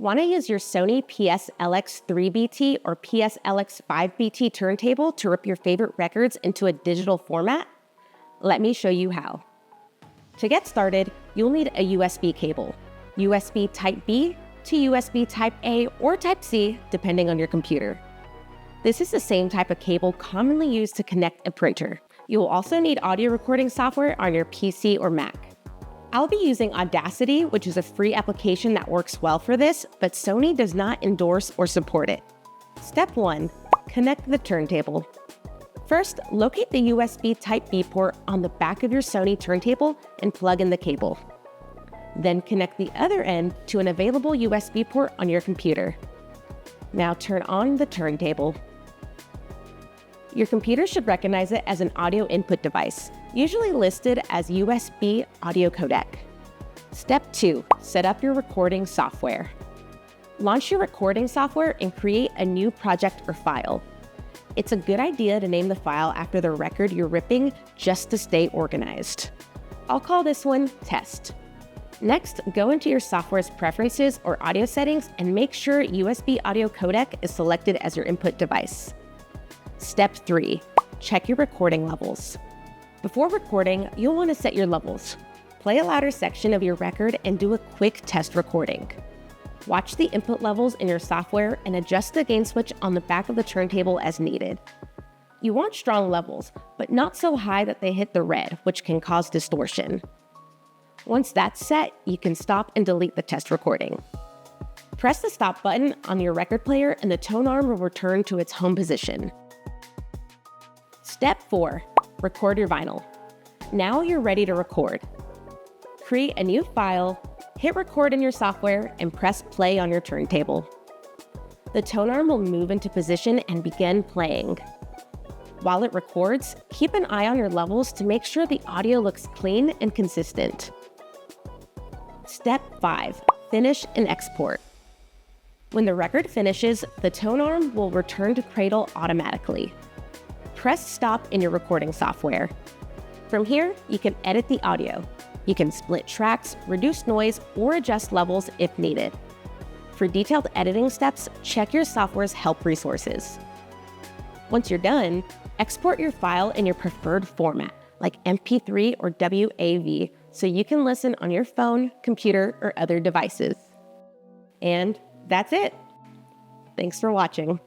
Want to use your Sony PS-LX3BT or PS-LX5BT turntable to rip your favorite records into a digital format? Let me show you how. To get started, you'll need a USB cable, USB Type-B to USB Type-A or Type-C, depending on your computer. This is the same type of cable commonly used to connect a printer. You'll also need audio recording software on your PC or Mac. I'll be using Audacity, which is a free application that works well for this, but Sony does not endorse or support it. Step 1. Connect the turntable. First, locate the USB Type-B port on the back of your Sony turntable and plug in the cable. Then connect the other end to an available USB port on your computer. Now turn on the turntable. Your computer should recognize it as an audio input device, usually listed as USB audio codec. Step 2. Set up your recording software. Launch your recording software and create a new project or file. It's a good idea to name the file after the record you're ripping just to stay organized. I'll call this one Test. Next, go into your software's preferences or audio settings and make sure USB audio codec is selected as your input device. Step 3. Check your recording levels. Before recording, you'll want to set your levels. Play a louder section of your record and do a quick test recording. Watch the input levels in your software and adjust the gain switch on the back of the turntable as needed. You want strong levels, but not so high that they hit the red, which can cause distortion. Once that's set, you can stop and delete the test recording. Press the stop button on your record player and the tone arm will return to its home position. Step 4. Record your vinyl. Now you're ready to record. Create a new file, hit record in your software, and press play on your turntable. The tone arm will move into position and begin playing. While it records, keep an eye on your levels to make sure the audio looks clean and consistent. Step 5. Finish and export. When the record finishes, the tone arm will return to cradle automatically. Press stop in your recording software. From here, you can edit the audio. You can split tracks, reduce noise, or adjust levels if needed. For detailed editing steps, check your software's help resources. Once you're done, export your file in your preferred format, like MP3 or WAV, so you can listen on your phone, computer, or other devices. And that's it. Thanks for watching.